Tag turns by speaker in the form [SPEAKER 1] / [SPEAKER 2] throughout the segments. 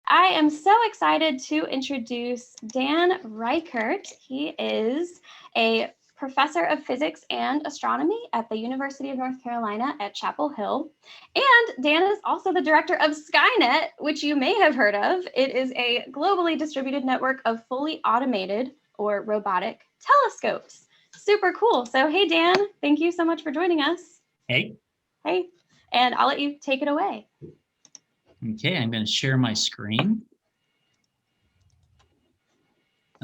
[SPEAKER 1] I am so excited to introduce Dan Reichart. He is a professor of physics and astronomy at the University of North Carolina at Chapel Hill. And Dan is also the director of Skynet, which you may have heard of. It is a globally distributed network of fully automated or robotic telescopes. Super cool. So, hey, Dan, thank you so much for joining us.
[SPEAKER 2] Hey.
[SPEAKER 1] Hey, and I'll let you take it away.
[SPEAKER 2] Okay, I'm going to share my screen.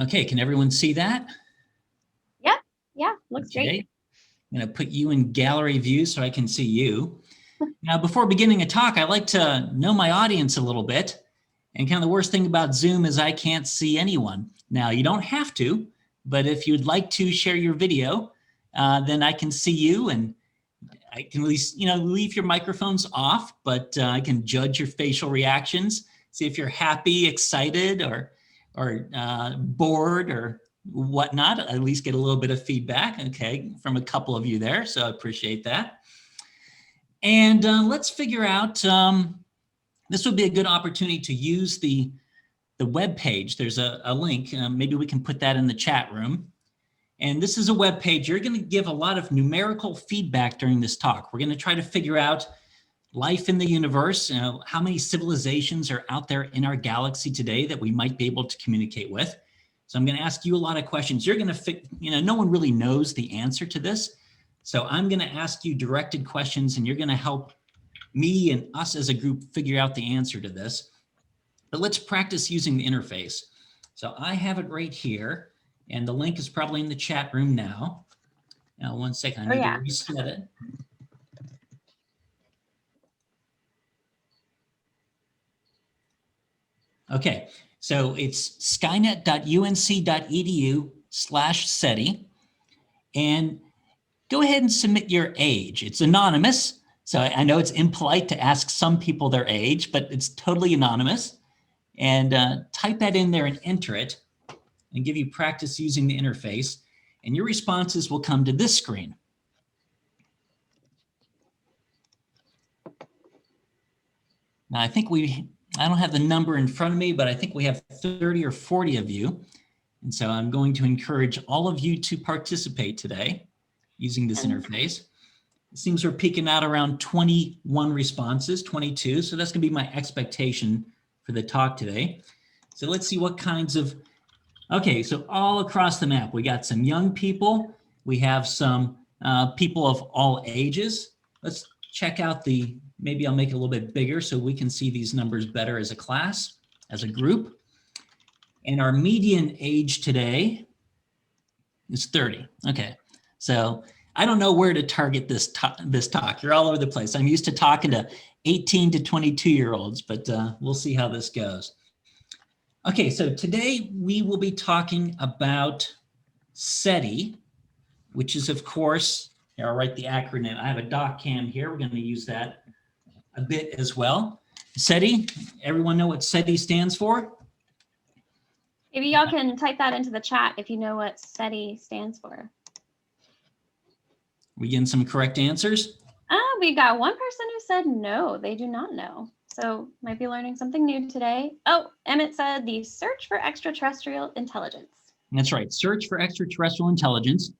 [SPEAKER 2] Okay, can everyone see that?
[SPEAKER 1] Yep, yeah, looks great.
[SPEAKER 2] I'm going to put you in gallery view so I can see you. Now, before beginning a talk, I like to know my audience a little bit. And kind of the worst thing about Zoom is I can't see anyone. Now, you don't have to, but if you'd like to share your video, then I can see you, and I can at least, leave your microphones off, but I can judge your facial reactions, see if you're happy, excited, or bored, or whatnot. At least get a little bit of feedback, okay, from a couple of you there, so I appreciate that. And let's figure out, this would be a good opportunity to use the web page. There's a link, maybe we can put that in the chat room. And this is a web page. You're going to give a lot of numerical feedback during this talk. We're going to try to figure out life in the universe, how many civilizations are out there in our galaxy today that we might be able to communicate with. So I'm going to ask you a lot of questions. You're going to, no one really knows the answer to this. So I'm going to ask you directed questions, and you're going to help me and us as a group figure out the answer to this. But let's practice using the interface. So I have it right here. And the link is probably in the chat room now. Now, 1 second, I need to reset it. Okay, so it's skynet.unc.edu/SETI. And go ahead and submit your age. It's anonymous. So I know it's impolite to ask some people their age, but it's totally anonymous. And type that in there and enter it, and give you practice using the interface, and your responses will come to this screen. Now, I think I don't have the number in front of me, but I think we have 30 or 40 of you. And so I'm going to encourage all of you to participate today using this interface. It seems we're peaking out around 21 responses, 22. So that's gonna be my expectation for the talk today. So let's see what kinds of, okay, so all across the map, we got some young people. We have some people of all ages. Let's check out maybe I'll make it a little bit bigger so we can see these numbers better as a class, as a group. And our median age today is 30. Okay, so I don't know where to target this talk. You're all over the place. I'm used to talking to 18 to 22-year-olds, but we'll see how this goes. Okay, so today we will be talking about SETI, which is, of course, here, I'll write the acronym. I have a doc cam here. We're going to use that a bit as well. SETI, everyone know what SETI stands for?
[SPEAKER 1] Maybe y'all can type that into the chat if you know what SETI stands for.
[SPEAKER 2] We getting some correct answers?
[SPEAKER 1] We got one person who said no, they do not know. So might be learning something new today. Oh, Emmett said the search for extraterrestrial intelligence.
[SPEAKER 2] That's right, search for extraterrestrial intelligence.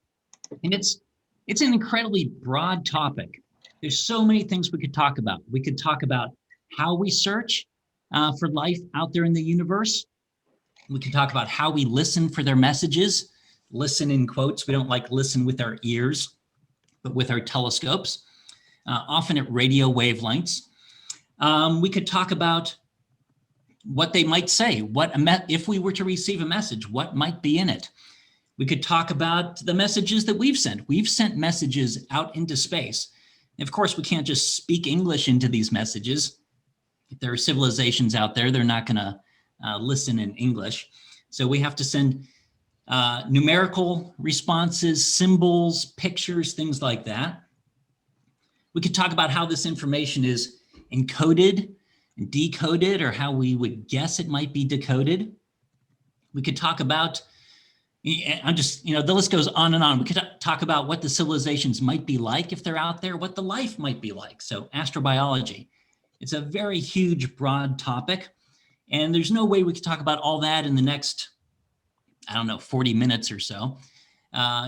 [SPEAKER 2] And it's an incredibly broad topic. There's so many things we could talk about. We could talk about how we search for life out there in the universe. We could talk about how we listen for their messages. Listen in quotes. We don't like listen with our ears, but with our telescopes, often at radio wavelengths. We could talk about what they might say, if we were to receive a message, what might be in it. We could talk about the messages that we've sent. We've sent messages out into space. And of course, we can't just speak English into these messages. If there are civilizations out there, they're not gonna listen in English. So we have to send numerical responses, symbols, pictures, things like that. We could talk about how this information is encoded and decoded, or how we would guess it might be decoded. We could talk about, the list goes on and on. We could talk about what the civilizations might be like if they're out there, what the life might be like. So astrobiology. It's a very huge, broad topic. And there's no way we could talk about all that in the next, I don't know, 40 minutes or so.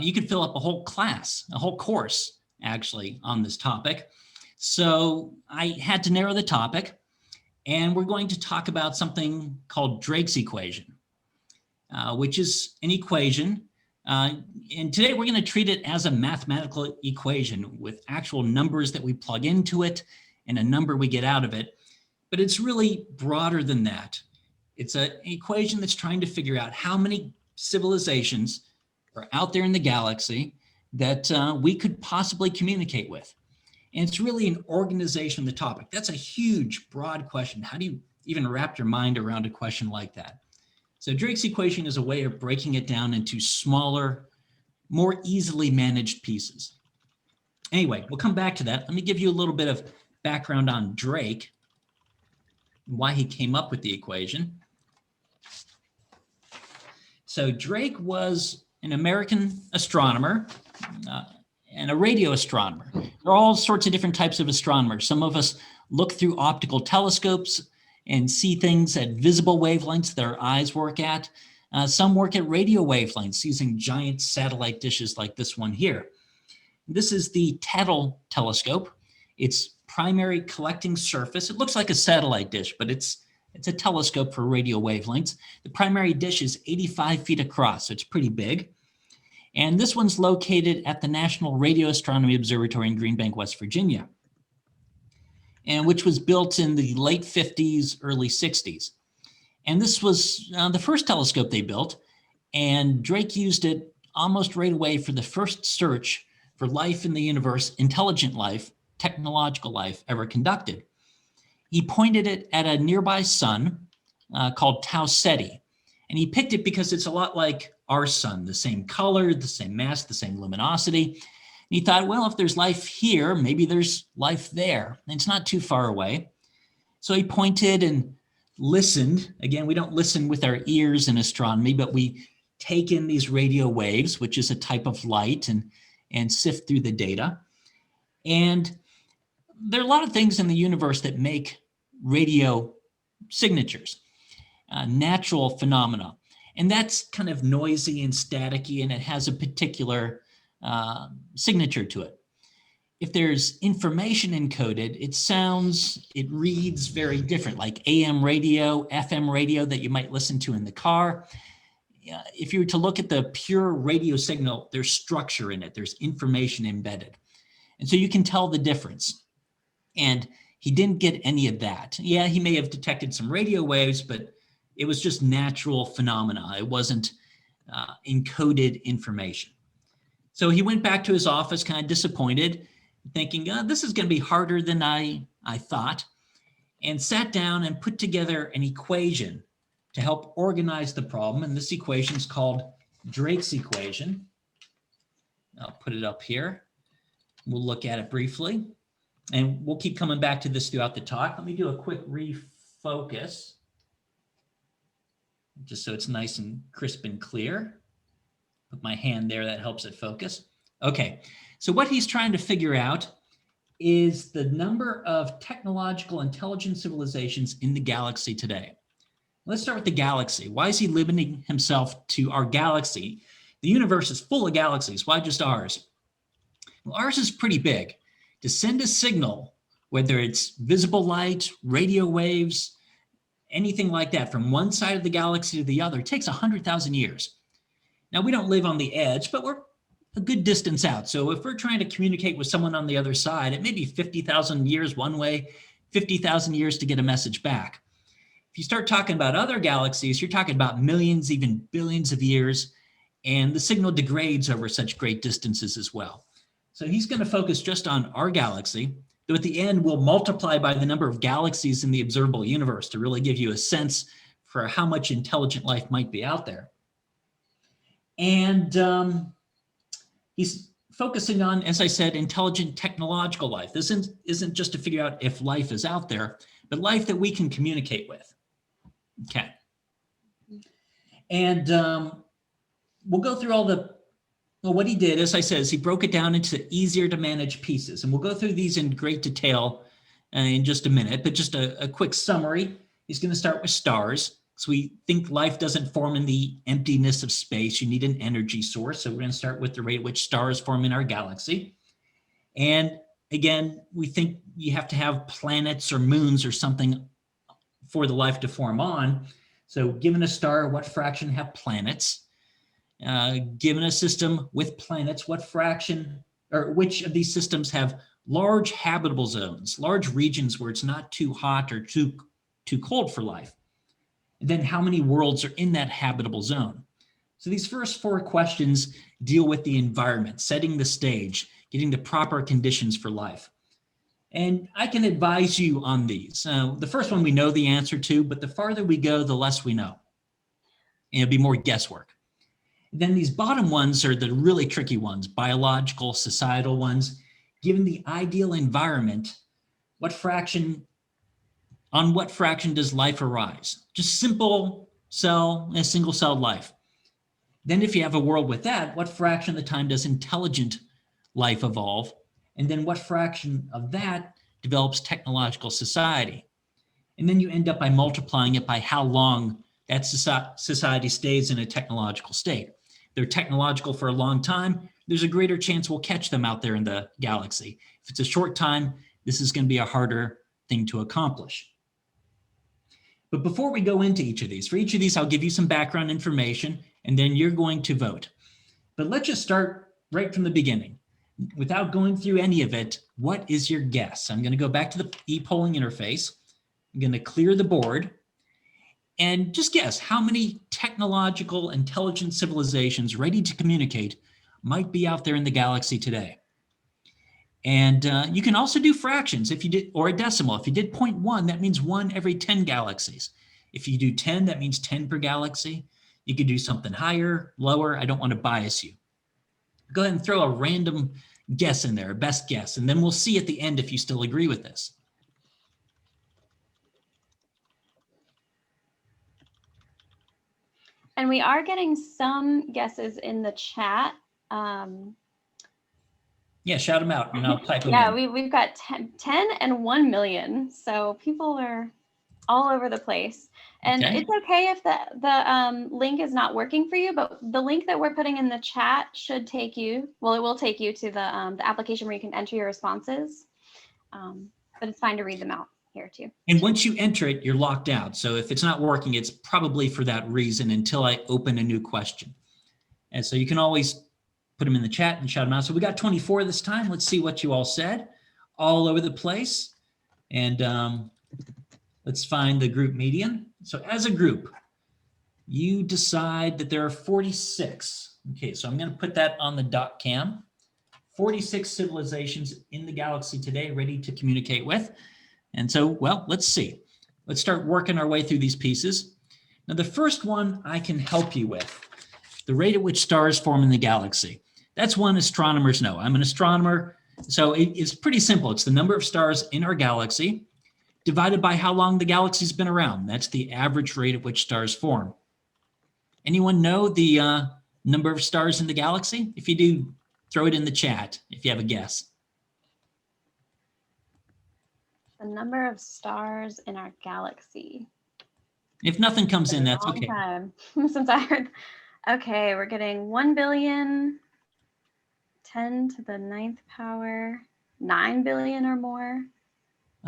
[SPEAKER 2] You could fill up a whole class, a whole course, actually, on this topic. So I had to narrow the topic, and we're going to talk about something called Drake's equation, which is an equation. And today we're going to treat it as a mathematical equation with actual numbers that we plug into it and a number we get out of it. But it's really broader than that. It's an equation that's trying to figure out how many civilizations are out there in the galaxy that we could possibly communicate with. And it's really an organization of the topic. That's a huge, broad question. How do you even wrap your mind around a question like that? So Drake's equation is a way of breaking it down into smaller, more easily managed pieces. Anyway, we'll come back to that. Let me give you a little bit of background on Drake, why he came up with the equation. So Drake was an American astronomer and a radio astronomer. There are all sorts of different types of astronomers. Some of us look through optical telescopes and see things at visible wavelengths that our eyes work at. Some work at radio wavelengths using giant satellite dishes like this one here. This is the Tattle telescope. Its primary collecting surface, it looks like a satellite dish, but it's a telescope for radio wavelengths. The primary dish is 85 feet across, so it's pretty big. And this one's located at the National Radio Astronomy Observatory in Green Bank, West Virginia, and which was built in the late 50s, early 60s. And this was the first telescope they built, and Drake used it almost right away for the first search for life in the universe, intelligent life, technological life ever conducted. He pointed it at a nearby sun called Tau Ceti, and he picked it because it's a lot like our sun, the same color, the same mass, the same luminosity. And he thought, well, if there's life here, maybe there's life there. And it's not too far away. So he pointed and listened. Again, we don't listen with our ears in astronomy, but we take in these radio waves, which is a type of light, and sift through the data. And there are a lot of things in the universe that make radio signatures, natural phenomena. And that's kind of noisy and staticky, and it has a particular signature to it. If there's information encoded, it reads very different, like AM radio, FM radio that you might listen to in the car. If you were to look at the pure radio signal, there's structure in it, there's information embedded. And so you can tell the difference. And he didn't get any of that. Yeah, he may have detected some radio waves, but it was just natural phenomena. It wasn't encoded information. So he went back to his office kind of disappointed, thinking, this is going to be harder than I thought, and sat down and put together an equation to help organize the problem. And this equation is called Drake's equation. I'll put it up here. We'll look at it briefly, and we'll keep coming back to this throughout the talk. Let me do a quick refocus, just so it's nice and crisp and clear. Put my hand there, that helps it focus. Okay, so what he's trying to figure out is the number of technological intelligent civilizations in the galaxy today. Let's start with the galaxy. Why is he limiting himself to our galaxy? The universe is full of galaxies. Why just ours? Well, ours is pretty big. To send a signal, whether it's visible light, radio waves, anything like that, from one side of the galaxy to the other, it takes 100,000 years. Now, we don't live on the edge, but we're a good distance out. So if we're trying to communicate with someone on the other side, it may be 50,000 years one way, 50,000 years to get a message back. If you start talking about other galaxies, you're talking about millions, even billions of years, and the signal degrades over such great distances as well. So he's going to focus just on our galaxy, though at the end we'll multiply by the number of galaxies in the observable universe to really give you a sense for how much intelligent life might be out there. And he's focusing on, as I said, intelligent technological life. This isn't just to figure out if life is out there, but life that we can communicate with. Okay. And we'll go through all what he did, as I said, is he broke it down into easier to manage pieces. And we'll go through these in great detail in just a minute, but just a quick summary. is going to start with stars. So we think life doesn't form in the emptiness of space. You need an energy source. So we're going to start with the rate at which stars form in our galaxy. And again, we think you have to have planets or moons or something for the life to form on. So given a star, what fraction have planets? Given a system with planets, what fraction or which of these systems have large habitable zones, large regions where it's not too hot or too cold for life? And then how many worlds are in that habitable zone? So these first four questions deal with the environment, setting the stage, getting the proper conditions for life. And I can advise you on these. The first one we know the answer to, but the farther we go, the less we know. And it'll be more guesswork. Then these bottom ones are the really tricky ones, biological, societal ones. Given the ideal environment, on what fraction does life arise? Just simple cell, a single celled life. Then if you have a world with that, what fraction of the time does intelligent life evolve? And then what fraction of that develops technological society? And then you end up by multiplying it by how long that society stays in a technological state. They're technological for a long time, there's a greater chance we'll catch them out there in the galaxy. If it's a short time, this is going to be a harder thing to accomplish. But before we go into each of these, for each of these, I'll give you some background information, and then you're going to vote. But let's just start right from the beginning. Without going through any of it, what is your guess? I'm going to go back to the e-polling interface. I'm going to clear the board. And just guess how many technological intelligent civilizations ready to communicate might be out there in the galaxy today. And you can also do fractions if you did, or a decimal. If you did 0.1, that means 1 every 10 galaxies. If you do 10, that means 10 per galaxy. You could do something higher, lower. I don't want to bias you. Go ahead and throw a random guess in there, a best guess, and then we'll see at the end if you still agree with this.
[SPEAKER 1] And we are getting some guesses in the chat.
[SPEAKER 2] Yeah, shout them out and I'll type them in.
[SPEAKER 1] Yeah, we've got 10 and 1 million. So people are all over the place. And
[SPEAKER 2] Okay.
[SPEAKER 1] It's okay if the link is not working for you, but the link that we're putting in the chat should take you, well, it will take you to the application where you can enter your responses. But it's fine to read them out here too.
[SPEAKER 2] And once you enter it, you're locked out. So if it's not working, it's probably for that reason until I open a new question. And so you can always put them in the chat and shout them out. So we got 24 this time. Let's see what you all said. All over the place. And let's find the group median. So as a group, you decide that there are 46. Okay, so I'm going to put that on the dot cam. 46 civilizations in the galaxy today ready to communicate with. And so, well, let's see. Let's start working our way through these pieces. Now, the first one I can help you with, the rate at which stars form in the galaxy. That's one astronomers know. I'm an astronomer, so it's pretty simple. It's the number of stars in our galaxy divided by how long the galaxy's been around. That's the average rate at which stars form. Anyone know the number of stars in the galaxy? If you do, throw it in the chat if you have a guess.
[SPEAKER 1] The number of stars in our galaxy.
[SPEAKER 2] If nothing comes in, that's
[SPEAKER 1] Long
[SPEAKER 2] okay.
[SPEAKER 1] time since I heard. Okay, we're getting 1 billion, 10 to the 9th power, 9 billion or more.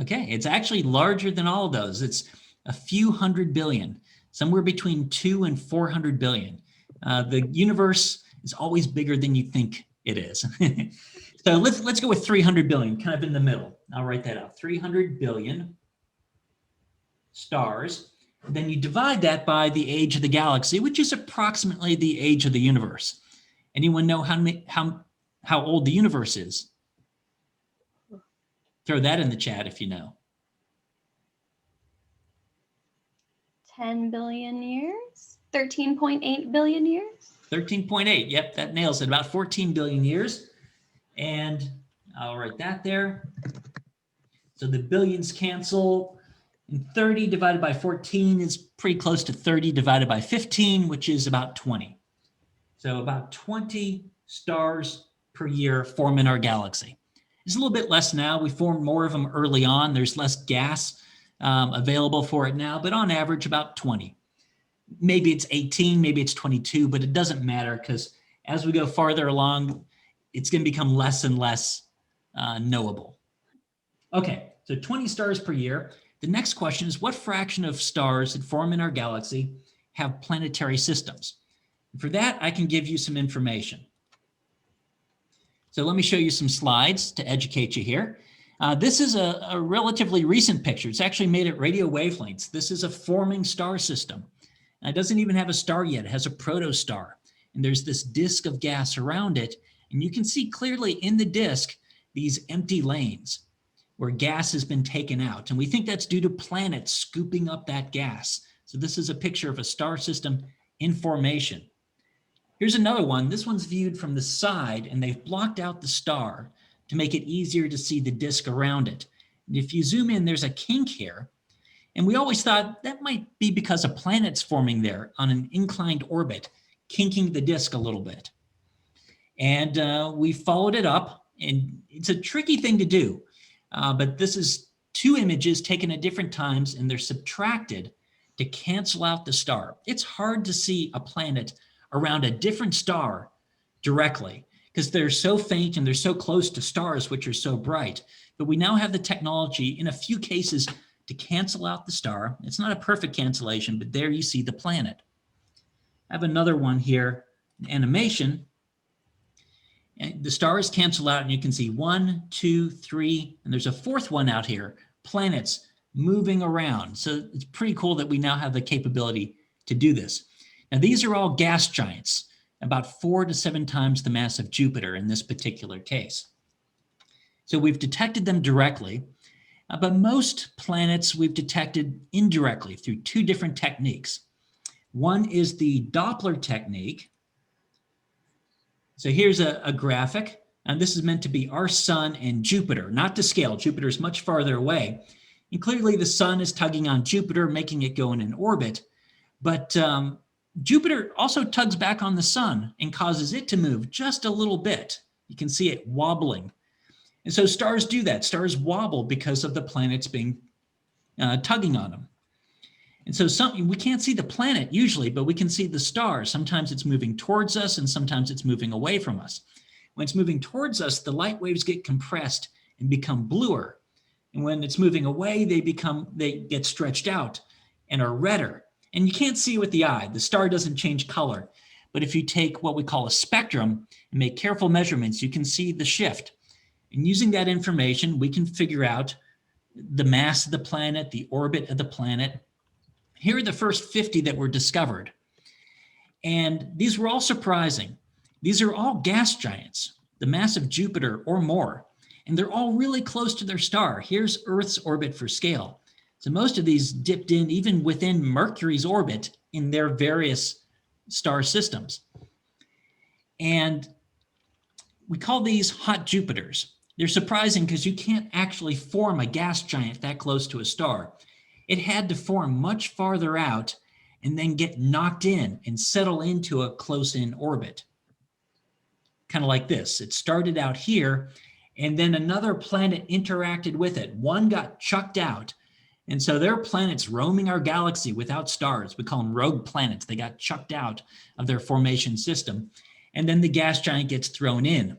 [SPEAKER 2] Okay, it's actually larger than all of those. It's a few hundred billion, somewhere between 2 and 400 billion. The universe is always bigger than you think it is. So let's go with 300 billion, kind of in the middle. I'll write that out. 300 billion stars. Then you divide that by the age of the galaxy, which is approximately the age of the universe. Anyone know how old the universe is? Throw that in the chat if you know.
[SPEAKER 1] 10 billion years? 13.8 billion years?
[SPEAKER 2] 13.8, yep, that nails it. About 14 billion years. And I'll write that there. So the billions cancel. And 30 divided by 14 is pretty close to 30 divided by 15, which is about 20. So about 20 stars per year form in our galaxy. It's a little bit less now. We formed more of them early on. There's less gas available for it now, but on average about 20. Maybe it's 18, maybe it's 22, but it doesn't matter because as we go farther along, it's going to become less and less knowable. Okay, so 20 stars per year. The next question is, what fraction of stars that form in our galaxy have planetary systems? And for that, I can give you some information. So let me show you some slides to educate you here. This is a relatively recent picture. It's actually made at radio wavelengths. This is a forming star system. It doesn't even have a star yet. It has a protostar. And there's this disk of gas around it. And you can see clearly in the disk these empty lanes where gas has been taken out. And we think that's due to planets scooping up that gas. So this is a picture of a star system in formation. Here's another one. This one's viewed from the side, and they've blocked out the star to make it easier to see the disk around it. And if you zoom in, there's a kink here. And we always thought that might be because a planet's forming there on an inclined orbit, kinking the disk a little bit. And we followed it up, and it's a tricky thing to do. But this is two images taken at different times, and they're subtracted to cancel out the star. It's hard to see a planet around a different star directly because they're so faint and they're so close to stars, which are so bright. But we now have the technology in a few cases to cancel out the star. It's not a perfect cancellation, but there you see the planet. I have another one here, an animation. And the stars cancel out, and you can see 1, 2, 3, and there's a fourth one out here, planets moving around. So it's pretty cool that we now have the capability to do this. Now, these are all gas giants, about 4 to 7 times the mass of Jupiter in this particular case. So we've detected them directly, but most planets we've detected indirectly through 2 different techniques. One is the Doppler technique. So here's a graphic, and this is meant to be our sun and Jupiter, not to scale. Jupiter is much farther away. And clearly the sun is tugging on Jupiter, making it go in an orbit. But Jupiter also tugs back on the sun and causes it to move just a little bit. You can see it wobbling. And so stars do that. Stars wobble because of the planets being tugging on them. And so we can't see the planet usually, but we can see the stars. Sometimes it's moving towards us and sometimes it's moving away from us. When it's moving towards us, the light waves get compressed and become bluer. And when it's moving away, they get stretched out and are redder. And you can't see with the eye. The star doesn't change color. But if you take what we call a spectrum and make careful measurements, you can see the shift. And using that information, we can figure out the mass of the planet, the orbit of the planet. Here are the first 50 that were discovered. And these were all surprising. These are all gas giants, the mass of Jupiter or more. And they're all really close to their star. Here's Earth's orbit for scale. So most of these dipped in even within Mercury's orbit in their various star systems. And we call these hot Jupiters. They're surprising because you can't actually form a gas giant that close to a star. It had to form much farther out and then get knocked in and settle into a close-in orbit. Kind of like this. It started out here, and then another planet interacted with it. One got chucked out. And so there are planets roaming our galaxy without stars. We call them rogue planets. They got chucked out of their formation system. And then the gas giant gets thrown in.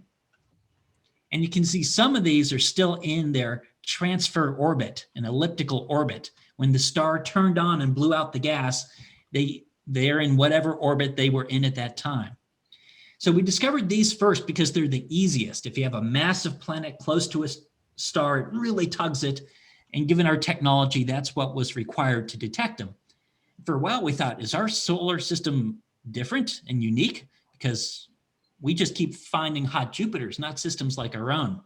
[SPEAKER 2] And you can see some of these are still in their transfer orbit, an elliptical orbit. When the star turned on and blew out the gas, they're in whatever orbit they were in at that time. So we discovered these first because they're the easiest. If you have a massive planet close to a star, it really tugs it. And given our technology, that's what was required to detect them. For a while, we thought, is our solar system different and unique? Because we just keep finding hot Jupiters, not systems like our own.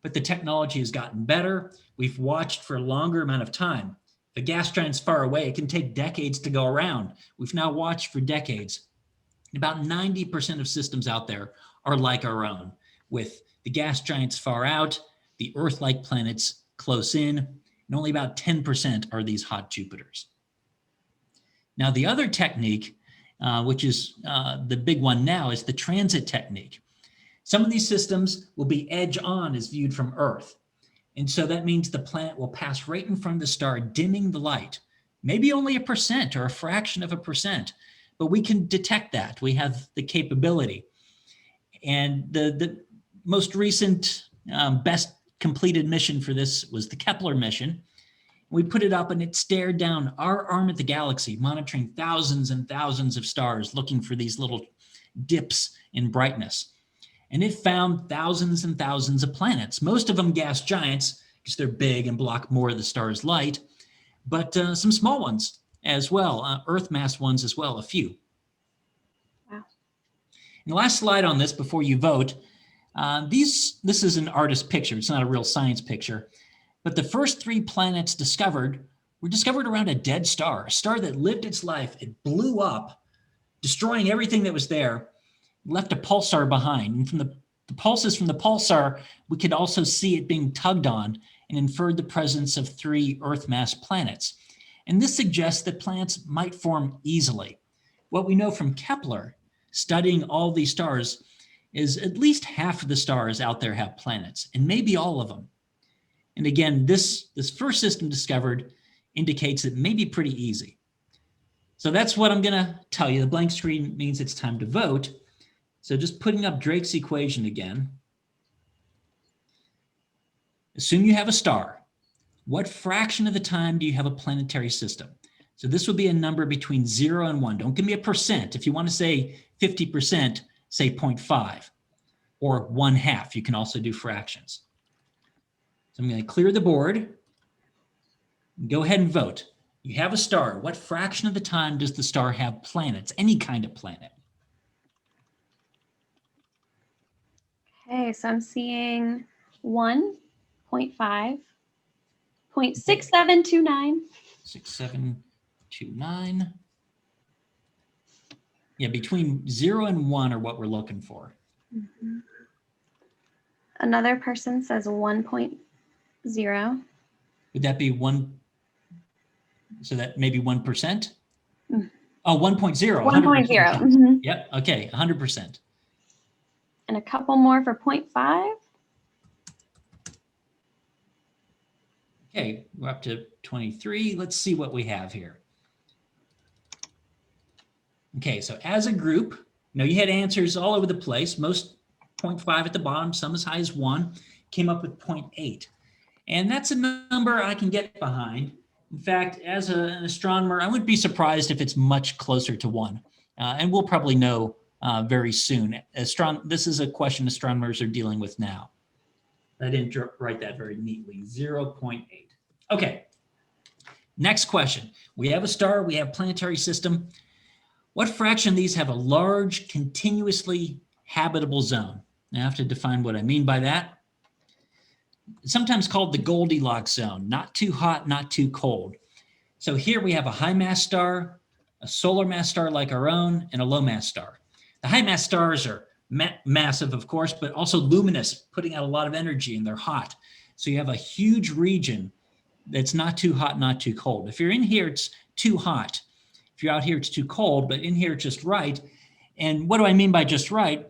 [SPEAKER 2] But the technology has gotten better. We've watched for a longer amount of time. If a gas giant's far away, it can take decades to go around. We've now watched for decades. About 90% of systems out there are like our own, with the gas giants far out, the Earth-like planets close in, and only about 10% are these hot Jupiters. Now, the other technique, which is the big one now, is the transit technique. Some of these systems will be edge on as viewed from Earth. And so that means the planet will pass right in front of the star, dimming the light. Maybe only 1% or a fraction of 1%, but we can detect that. We have the capability. And the most recent, best completed mission for this was the Kepler mission. We put it up and it stared down our arm at the galaxy, monitoring thousands and thousands of stars, looking for these little dips in brightness. And it found thousands and thousands of planets, most of them gas giants, because they're big and block more of the star's light, but some small ones as well, Earth mass ones as well, a few.
[SPEAKER 1] Wow.
[SPEAKER 2] And the last slide on this before you vote, this is an artist picture. It's not a real science picture. But the first 3 planets discovered were discovered around a dead star, a star that lived its life. It blew up, destroying everything that was there, left a pulsar behind. And from the pulses from the pulsar, we could also see it being tugged on and inferred the presence of 3 Earth mass planets. And this suggests that planets might form easily. What we know from Kepler, studying all these stars, is at least half of the stars out there have planets, and maybe all of them. And again, this first system discovered indicates it may be pretty easy. So that's what I'm going to tell you. The blank screen means it's time to vote. So just putting up Drake's equation again. Assume you have a star. What fraction of the time do you have a planetary system? So this would be a number between 0 and 1. Don't give me a percent. If you want to say 50%, say 0.5 or 1/2. You can also do fractions. So I'm going to clear the board. Go ahead and vote. You have a star. What fraction of the time does the star have planets? Any kind of planet.
[SPEAKER 1] Okay, so I'm seeing 1, 0.5, 0.6729.
[SPEAKER 2] 6729. Yeah, between 0 and 1 are what we're looking for.
[SPEAKER 1] Mm-hmm. Another person says 1.0.
[SPEAKER 2] Would that be 1? So that maybe 1%?
[SPEAKER 1] Mm.
[SPEAKER 2] Oh, 1.0.
[SPEAKER 1] 1.0. Mm-hmm.
[SPEAKER 2] Yep. Okay. 100%.
[SPEAKER 1] And a couple more for 0.5.
[SPEAKER 2] Okay. We're up to 23. Let's see what we have here. Okay. So as a group, you had answers all over the place. Most 0.5 at the bottom, some as high as 1, came up with 0.8. And that's a number I can get behind. In fact, as an astronomer, I wouldn't be surprised if it's much closer to 1. And we'll probably know very soon. This is a question astronomers are dealing with now. I didn't write that very neatly, 0.8. Okay, next question. We have a star, we have planetary system. What fraction of these have a large, continuously habitable zone? Now I have to define what I mean by that. It's sometimes called the Goldilocks zone, not too hot, not too cold. So here we have a high mass star, a solar mass star like our own, and a low mass star. The high mass stars are massive, of course, but also luminous, putting out a lot of energy, and they're hot. So you have a huge region that's not too hot, not too cold. If you're in here, it's too hot. If you're out here, it's too cold, but in here, it's just right. And what do I mean by just right?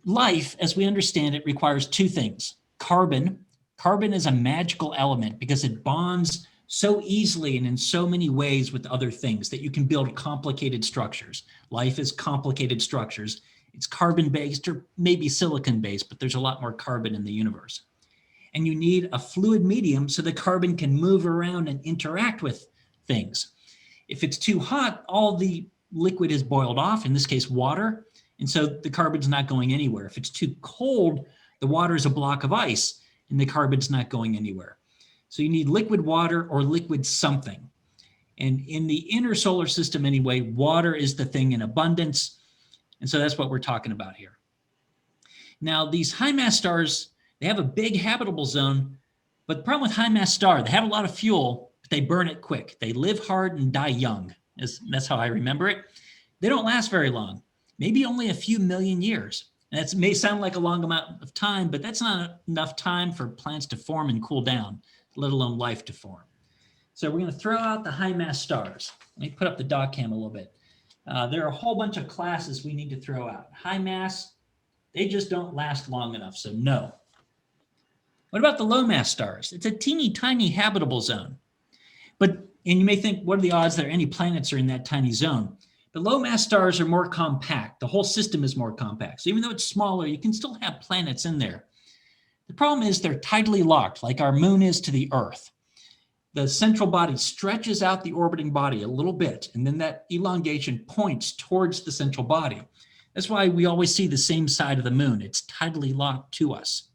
[SPEAKER 2] Life, as we understand it, requires 2 things. Carbon. Carbon is a magical element because it bonds so easily and in so many ways with other things that you can build complicated structures. Life is complicated structures. It's carbon-based or maybe silicon-based, but there's a lot more carbon in the universe. And you need a fluid medium so the carbon can move around and interact with things. If it's too hot, all the liquid is boiled off, in this case, water, and so the carbon's not going anywhere. If it's too cold, the water is a block of ice, and the carbon's not going anywhere. So you need liquid water or liquid something. And in the inner solar system anyway, water is the thing in abundance. And so that's what we're talking about here. Now, these high mass stars, they have a big habitable zone, but the problem with high mass star, they have a lot of fuel, but they burn it quick. They live hard and die young. That's how I remember it. They don't last very long, maybe only a few million years. And that may sound like a long amount of time, but that's not enough time for planets to form and cool down, let alone life to form. So we're going to throw out the high mass stars. Let me put up the doc cam a little bit. There are a whole bunch of classes we need to throw out. High mass, they just don't last long enough, so no. What about the low mass stars? It's a teeny tiny habitable zone. And you may think, what are the odds that any planets are in that tiny zone? The low mass stars are more compact. The whole system is more compact. So even though it's smaller, you can still have planets in there. The problem is they're tidally locked, like our moon is to the Earth. The central body stretches out the orbiting body a little bit, and then that elongation points towards the central body. That's why we always see the same side of the moon. It's tidally locked to us.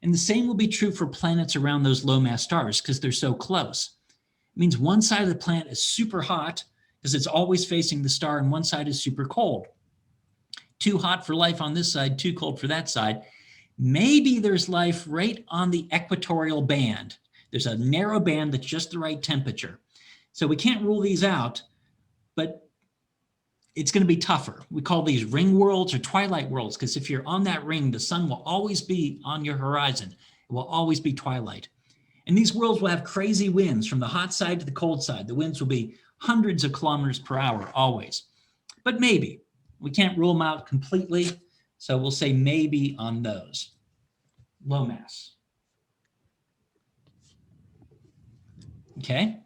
[SPEAKER 2] And the same will be true for planets around those low mass stars because they're so close. It means one side of the planet is super hot because it's always facing the star, and one side is super cold. Too hot for life on this side, too cold for that side. Maybe there's life right on the equatorial band. There's a narrow band that's just the right temperature. So we can't rule these out, but it's going to be tougher. We call these ring worlds or twilight worlds because if you're on that ring, the sun will always be on your horizon. It will always be twilight. And these worlds will have crazy winds from the hot side to the cold side. The winds will be hundreds of kilometers per hour always. But maybe. We can't rule them out completely, so we'll say maybe on those. Low mass. Okay.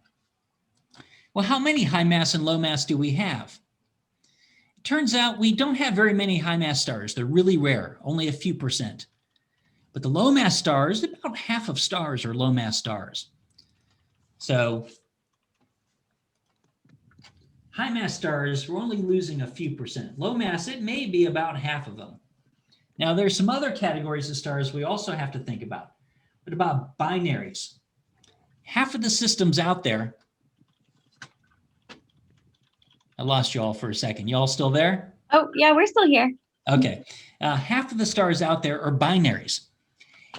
[SPEAKER 2] Well, how many high mass and low mass do we have? It turns out we don't have very many high mass stars. They're really rare, only a few percent. But the low mass stars, about half of stars are low mass stars. So high mass stars, we're only losing a few percent. Low mass, it may be about half of them. Now, there's some other categories of stars we also have to think about. What about binaries? Half of the systems out there, I lost you all for a second. You all still there?
[SPEAKER 1] Oh, yeah, we're still here.
[SPEAKER 2] Okay. Half of the stars out there are binaries.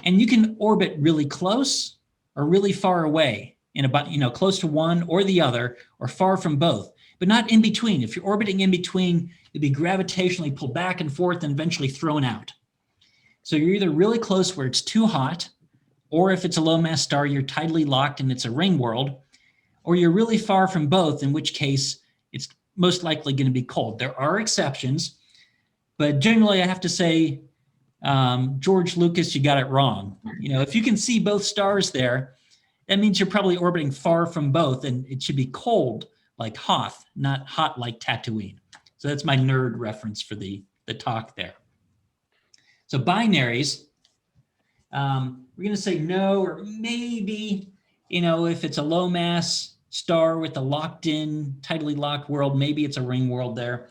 [SPEAKER 2] And you can orbit really close or really far away in about, close to one or the other or far from both, but not in between. If you're orbiting in between, you'll be gravitationally pulled back and forth and eventually thrown out. So you're either really close where it's too hot, or if it's a low mass star, you're tidally locked and it's a ring world, or you're really far from both, in which case it's most likely going to be cold. There are exceptions, but generally I have to say, George Lucas, you got it wrong. If you can see both stars there, that means you're probably orbiting far from both, and it should be cold like Hoth, not hot like Tatooine. So that's my nerd reference for the talk there. So binaries, we're going to say no or maybe, if it's a low mass star with a locked in, tidally locked world, maybe it's a ring world there.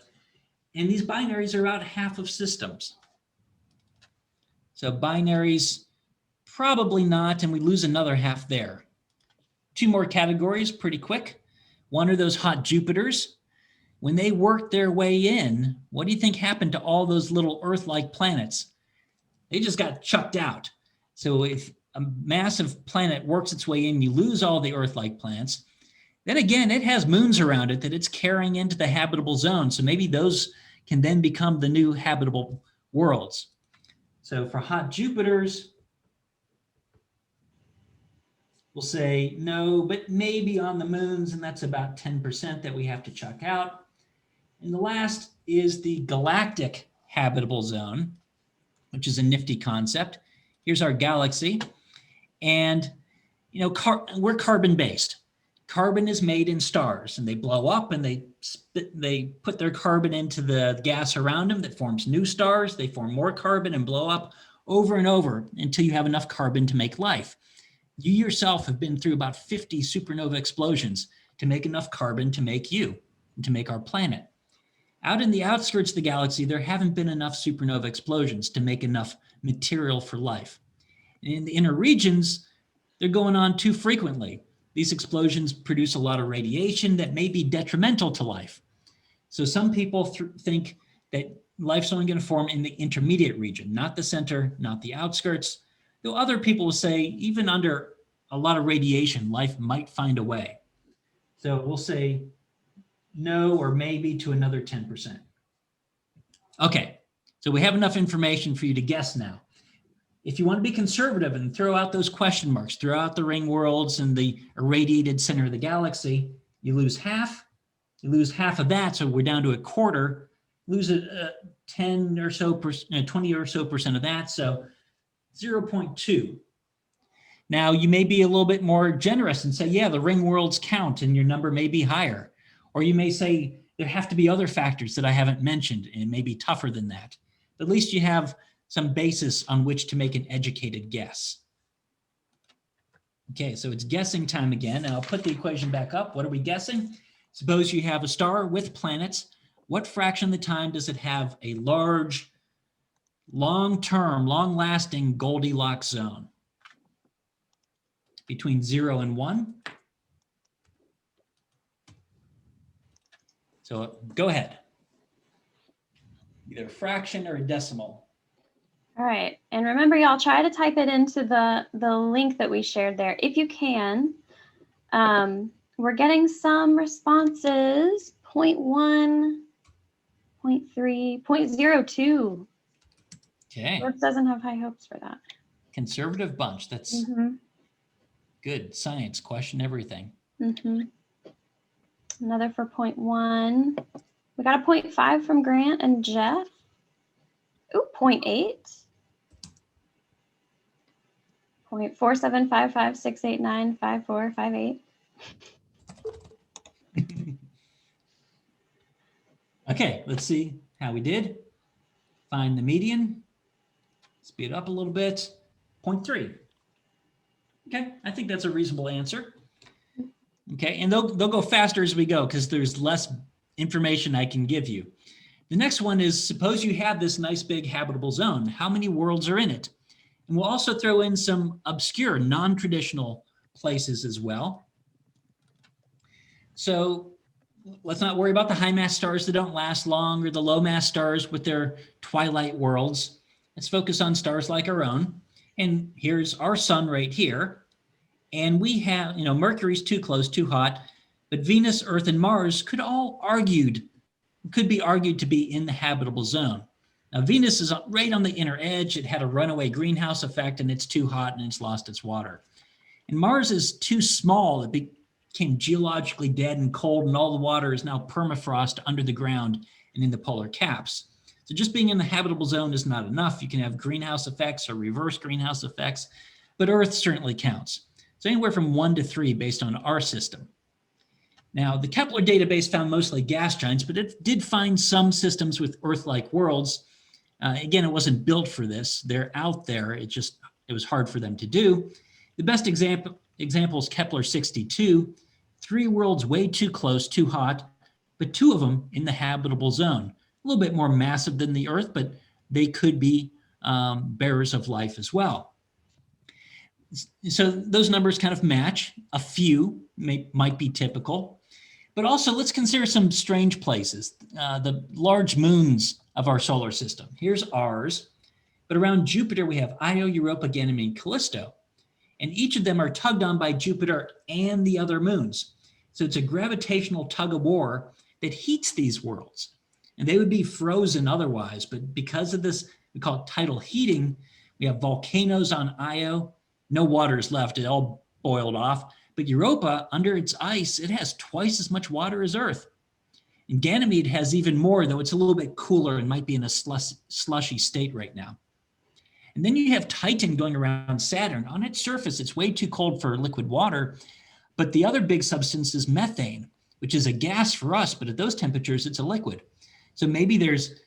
[SPEAKER 2] And these binaries are about half of systems. So binaries, probably not, and we lose another half there. Two more categories pretty quick. One are those hot Jupiters. When they worked their way in, what do you think happened to all those little Earth-like planets? They just got chucked out. So if a massive planet works its way in, you lose all the Earth-like planets. Then again, it has moons around it that it's carrying into the habitable zone. So maybe those can then become the new habitable worlds. So for hot Jupiters, we'll say no, but maybe on the moons, and that's about 10% that we have to chuck out. And the last is the galactic habitable zone, which is a nifty concept. Here's our galaxy. And, we're carbon-based. Carbon is made in stars, and they blow up, and they put their carbon into the gas around them that forms new stars. They form more carbon and blow up over and over until you have enough carbon to make life. You yourself have been through about 50 supernova explosions to make enough carbon to make you and to make our planet. Out in the outskirts of the galaxy, there haven't been enough supernova explosions to make enough material for life. And in the inner regions, they're going on too frequently. These explosions produce a lot of radiation that may be detrimental to life. So some people think that life's only going to form in the intermediate region, not the center, not the outskirts. Though other people will say even under a lot of radiation, life might find a way. So we'll say no or maybe to another 10%. Okay, so we have enough information for you to guess now. If you want to be conservative and throw out those question marks, throw out the ring worlds and the irradiated center of the galaxy, you lose half. You lose half of that, so we're down to a quarter. Lose 10 or so, 20 or so percent of that, so 0.2 Now, you may be a little bit more generous and say, yeah, the ring worlds count and your number may be higher. Or you may say, there have to be other factors that I haven't mentioned and it may be tougher than that. But at least you have some basis on which to make an educated guess. Okay, so it's guessing time again. And I'll put the equation back up. What are we guessing? Suppose you have a star with planets. What fraction of the time does it have a large, long-term, long-lasting Goldilocks zone? Between 0 and 1? So go ahead. Either a fraction or a decimal.
[SPEAKER 1] All right, and remember, y'all, try to type it into the link that we shared there if you can. We're getting some responses, 0.1, 0.3, 0.02.
[SPEAKER 2] Okay.
[SPEAKER 1] Brooks doesn't have high hopes for that.
[SPEAKER 2] Conservative bunch. That's good. Science, question everything.
[SPEAKER 1] Another for 0.1. We got a 0.5 from Grant and Jeff. Ooh, 0.8. 0.47556895458.
[SPEAKER 2] Okay, let's see how we did. Find the median. Speed up a little bit. 0.3. Okay, I think that's a reasonable answer. Okay, and they'll go faster as we go because there's less information I can give you. The next one is, suppose you have this nice big habitable zone. How many worlds are in it? And we'll also throw in some obscure, non-traditional places as well. So let's not worry about the high mass stars that don't last long or the low mass stars with their twilight worlds. Let's focus on stars like our own. And here's our sun right here. And we have, Mercury's too close, too hot, but Venus, Earth, and Mars could be argued to be in the habitable zone. Now, Venus is right on the inner edge. It had a runaway greenhouse effect, and it's too hot, and it's lost its water. And Mars is too small. It became geologically dead and cold, and all the water is now permafrost under the ground and in the polar caps. So just being in the habitable zone is not enough. You can have greenhouse effects or reverse greenhouse effects, but Earth certainly counts. So anywhere from 1 to 3 based on our system. Now, the Kepler database found mostly gas giants, but it did find some systems with Earth-like worlds. Again, it wasn't built for this. They're out there. It was hard for them to do. The best example is Kepler 62. 3 worlds way too close, too hot, but 2 of them in the habitable zone. A little bit more massive than the Earth, but they could be bearers of life as well. So those numbers kind of match. A few might be typical. But also, let's consider some strange places, the large moons of our solar system. Here's ours. But around Jupiter, we have Io, Europa, Ganymede, and Callisto. And each of them are tugged on by Jupiter and the other moons. So it's a gravitational tug of war that heats these worlds. And they would be frozen otherwise. But because of this, we call it tidal heating, we have volcanoes on Io. No water is left. It all boiled off. But Europa, under its ice, it has twice as much water as Earth. And Ganymede has even more, though it's a little bit cooler and might be in a slushy state right now. And then you have Titan going around Saturn. On its surface, it's way too cold for liquid water. But the other big substance is methane, which is a gas for us, but at those temperatures, it's a liquid. So maybe there's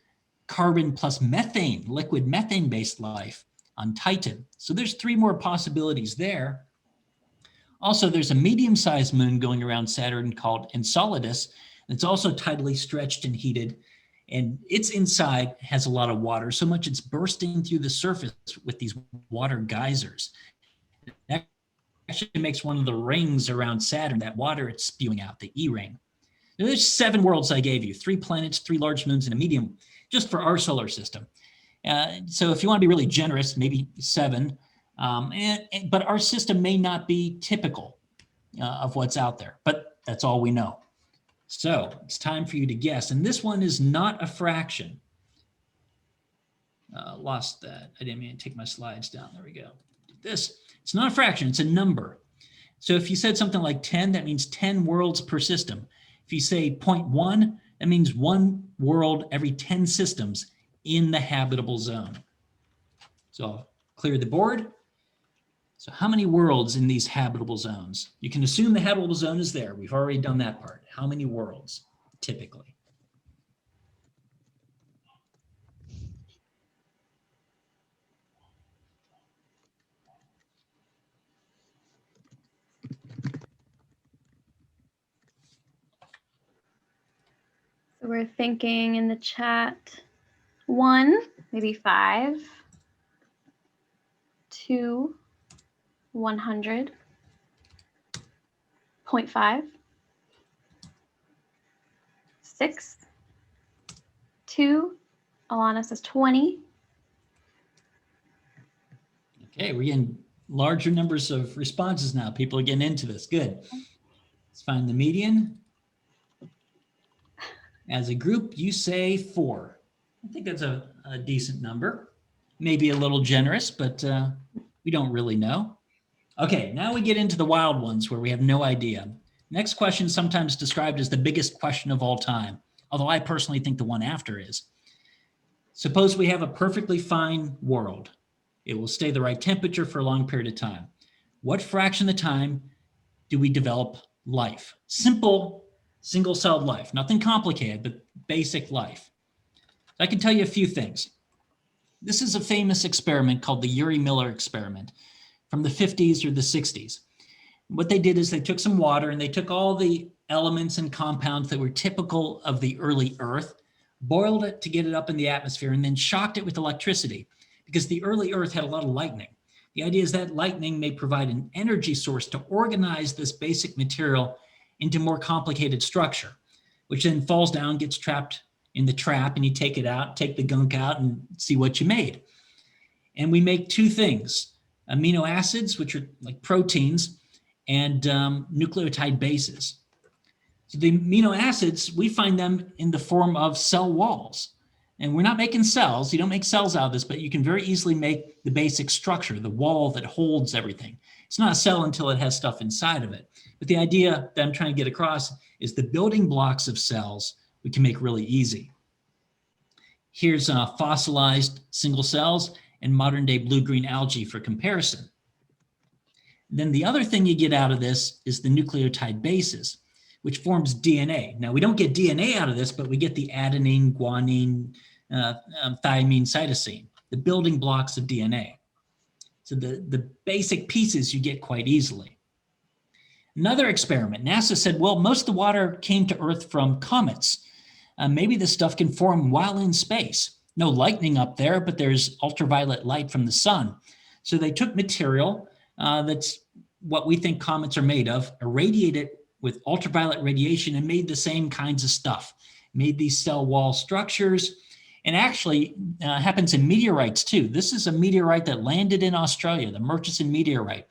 [SPEAKER 2] carbon plus methane, liquid methane-based life on Titan. So there's 3 more possibilities there. Also, there's a medium-sized moon going around Saturn called Enceladus. It's also tidally stretched and heated, and its inside has a lot of water, so much it's bursting through the surface with these water geysers. That actually makes one of the rings around Saturn, that water it's spewing out, the E-ring. Now, there's 7 worlds I gave you, 3 planets, 3 large moons, and a medium, just for our solar system. So if you want to be really generous, maybe 7. But our system may not be typical of what's out there, but that's all we know. So it's time for you to guess. And this one is not a fraction. Lost that. I didn't mean to take my slides down. There we go. It's not a fraction. It's a number. So if you said something like 10, that means 10 worlds per system. If you say 0.1, that means 1 world every 10 systems in the habitable zone. So I'll clear the board. So how many worlds in these habitable zones? You can assume the habitable zone is there. We've already done that part. How many worlds, typically?
[SPEAKER 1] So we're thinking in the chat 1, maybe 5, 2, 100, 0.5, 6, 2, Alana says 20.
[SPEAKER 2] Okay, we're getting larger numbers of responses now. People are getting into this. Good. Let's find the median. As a group, you say 4. I think that's a decent number. Maybe a little generous, but we don't really know. Okay, now we get into the wild ones where we have no idea. Next question is sometimes described as the biggest question of all time, although I personally think the one after is. Suppose we have a perfectly fine world. It will stay the right temperature for a long period of time. What fraction of the time do we develop life? Simple, single-celled life, nothing complicated, but basic life. I can tell you a few things. This is a famous experiment called the Yuri-Miller experiment from the 50s or the 60s. What they did is they took some water and they took all the elements and compounds that were typical of the early Earth, boiled it to get it up in the atmosphere, and then shocked it with electricity because the early Earth had a lot of lightning. The idea is that lightning may provide an energy source to organize this basic material into more complicated structure, which then falls down, gets trapped in the trap, and you take it out, take the gunk out, and see what you made. And we make two things, amino acids, which are like proteins, and nucleotide bases. So the amino acids, we find them in the form of cell walls. And we're not making cells. You don't make cells out of this, but you can very easily make the basic structure, the wall that holds everything. It's not a cell until it has stuff inside of it. But the idea that I'm trying to get across is the building blocks of cells we can make really easy. Here's fossilized single cells and modern day blue-green algae for comparison. Then the other thing you get out of this is the nucleotide bases, which forms DNA. Now, we don't get DNA out of this, but we get the adenine, guanine, thymine, cytosine, the building blocks of DNA. So the basic pieces you get quite easily. Another experiment, NASA said, well, most of the water came to Earth from comets. Maybe this stuff can form while in space. No lightning up there, but there's ultraviolet light from the sun. So they took material that's what we think comets are made of, irradiated it with ultraviolet radiation, and made the same kinds of stuff, made these cell wall structures, and actually happens in meteorites too. This is a meteorite that landed in Australia, the Murchison meteorite.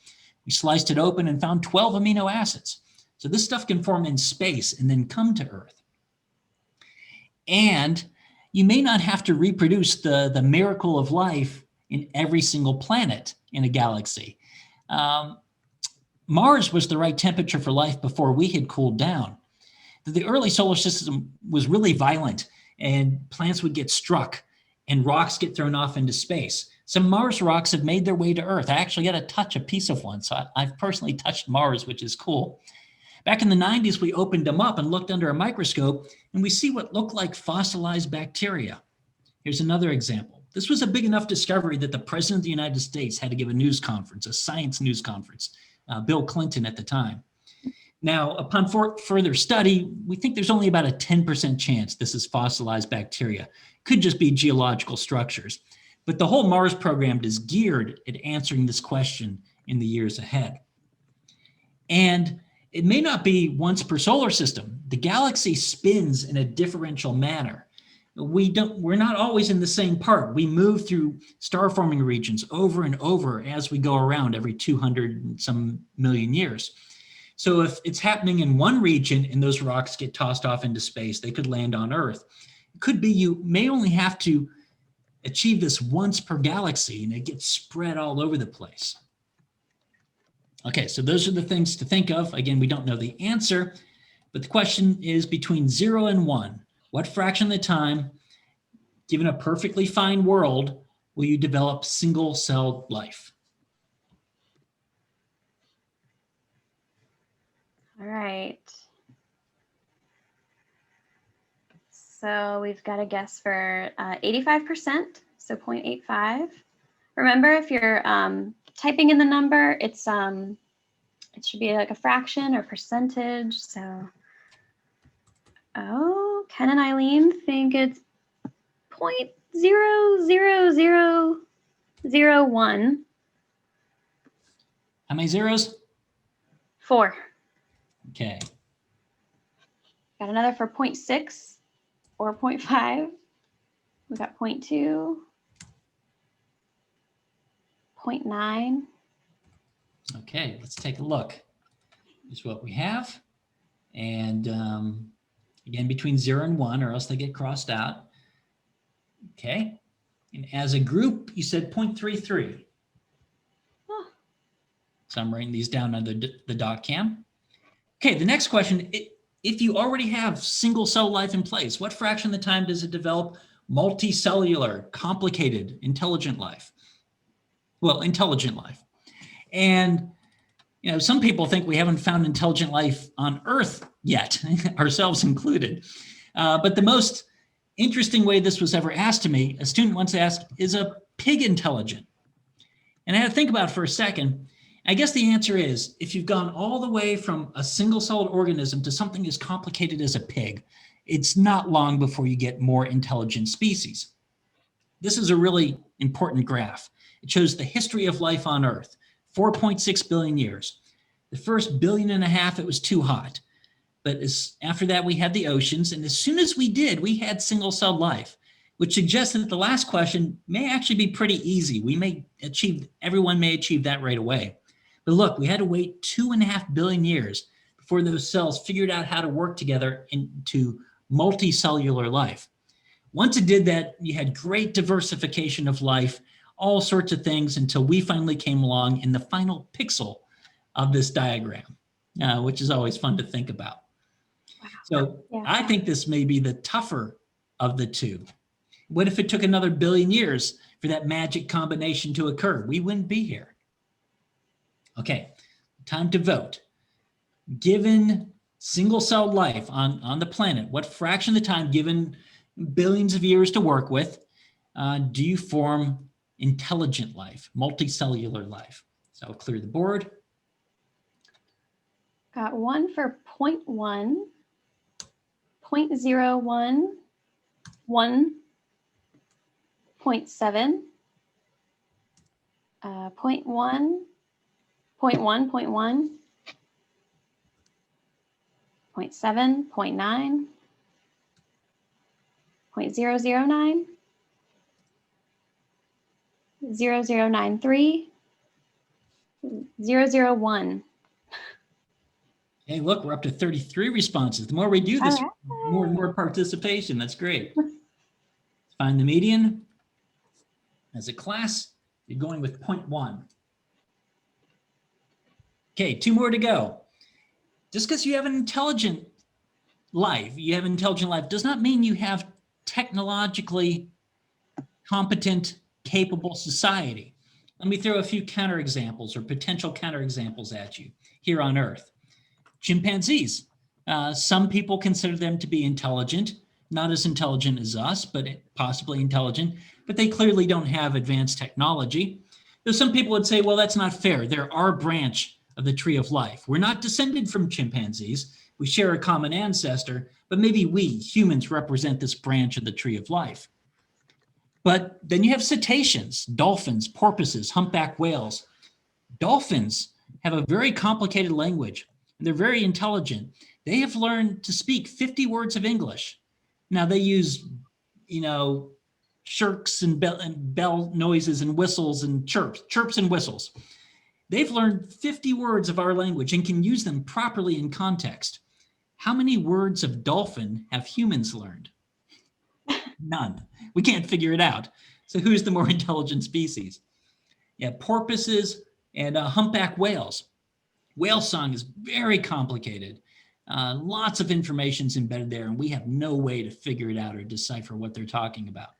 [SPEAKER 2] We sliced it open and found 12 amino acids. So this stuff can form in space and then come to Earth. And you may not have to reproduce the miracle of life in every single planet in a galaxy. Mars was the right temperature for life before we had cooled down. The early solar system was really violent, and planets would get struck and rocks get thrown off into space. Some Mars rocks have made their way to Earth. I actually got to touch a piece of one, so I've personally touched Mars, which is cool. Back in the 90s, we opened them up and looked under a microscope, and we see what looked like fossilized bacteria. Here's another example. This was a big enough discovery that the President of the United States had to give a news conference, a science news conference, Bill Clinton at the time. Now, upon further study, we think there's only about a 10% chance this is fossilized bacteria. Could just be geological structures. But the whole Mars program is geared at answering this question in the years ahead. And it may not be once per solar system. The galaxy spins in a differential manner. We're not always in the same part. We move through star-forming regions over and over as we go around every 200 and some million years. So if it's happening in one region and those rocks get tossed off into space, they could land on Earth. It could be you may only have to achieve this once per galaxy and it gets spread all over the place. Okay, so those are the things to think of. Again, we don't know the answer, but the question is between 0 and 1. What fraction of the time, given a perfectly fine world, will you develop single-celled life?
[SPEAKER 1] All right. So we've got a guess for 85%, so 0.85. Remember, if you're typing in the number, it should be like a fraction or percentage. So, oh, Ken and Eileen think it's 0.00001.
[SPEAKER 2] How many zeros?
[SPEAKER 1] 4.
[SPEAKER 2] Okay.
[SPEAKER 1] Got another for 0.6 or 0.5. We got 0.2, 0.9.
[SPEAKER 2] Okay, let's take a look. Here's what we have. And again, between 0 and 1, or else they get crossed out. Okay. And as a group, you said 0.33.
[SPEAKER 1] Oh.
[SPEAKER 2] So I'm writing these down under the dot cam. Okay, the next question, if you already have single cell life in place, what fraction of the time does it develop multicellular, complicated, intelligent life? Well, intelligent life. And you know, some people think we haven't found intelligent life on Earth yet, ourselves included. But the most interesting way this was ever asked to me, a student once asked, is a pig intelligent? And I had to think about it for a second. I guess the answer is, if you've gone all the way from a single-celled organism to something as complicated as a pig, it's not long before you get more intelligent species. This is a really important graph. It shows the history of life on Earth, 4.6 billion years. The first 1.5 billion, it was too hot. But after that, we had the oceans. And as soon as we did, we had single-celled life, which suggests that the last question may actually be pretty easy. Everyone may achieve that right away. But look, we had to wait 2.5 billion years before those cells figured out how to work together into multicellular life. Once it did that, you had great diversification of life, all sorts of things, until we finally came along in the final pixel of this diagram, which is always fun to think about.
[SPEAKER 1] Wow.
[SPEAKER 2] So
[SPEAKER 1] Yeah.
[SPEAKER 2] I think this may be the tougher of the two. What if it took another 1 billion years for that magic combination to occur? We wouldn't be here. Okay, time to vote. Given single-celled life on the planet, what fraction of the time, given billions of years to work with, do you form intelligent life, multicellular life? So I'll clear the board.
[SPEAKER 1] Got one for 0.1, 0.01, 1, 0.7, 0.1, 0.1, 0.1, 0.7, 0.9, 0.009, 0093, 001.
[SPEAKER 2] Hey, look, we're up to 33 responses. The more we do this, more and more participation. That's great. Let's find the median. As a class, you're going with 0.1. Okay, 2 more to go. Just because you have an intelligent life, does not mean you have technologically competent, capable society. Let me throw a few counterexamples or potential counterexamples at you here on Earth. Chimpanzees. Some people consider them to be intelligent, not as intelligent as us, but possibly intelligent, but they clearly don't have advanced technology. Though some people would say, well, that's not fair. They're our branch of the tree of life. We're not descended from chimpanzees. We share a common ancestor, but maybe we, humans, represent this branch of the tree of life. But then you have cetaceans, dolphins, porpoises, humpback whales. Dolphins have a very complicated language, and they're very intelligent. They have learned to speak 50 words of English. Now they use, shirks and bell noises and whistles and chirps and whistles. They've learned 50 words of our language and can use them properly in context. How many words of dolphin have humans learned? None. We can't figure it out. So who's the more intelligent species? Yeah, porpoises and humpback whales. Whale song is very complicated. Lots of information's embedded there, and we have no way to figure it out or decipher what they're talking about.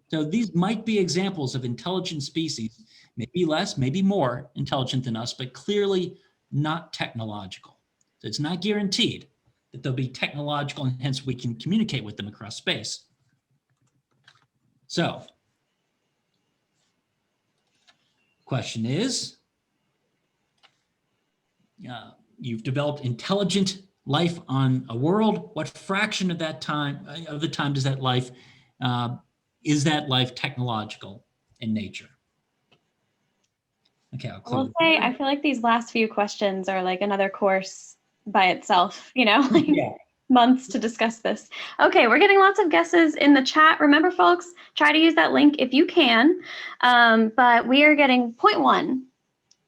[SPEAKER 2] So these might be examples of intelligent species, maybe less, maybe more intelligent than us, but clearly not technological. So it's not guaranteed that they'll be technological and hence we can communicate with them across space. So, question is, you've developed intelligent life on a world. What fraction of that time, does that life, is that life technological in nature? Okay,
[SPEAKER 1] I will say, I feel like these last few questions are like another course by itself, you know, like
[SPEAKER 2] yeah.
[SPEAKER 1] months to discuss this. Okay, we're getting lots of guesses in the chat. Remember, folks, try to use that link if you can. But we are getting 0.1,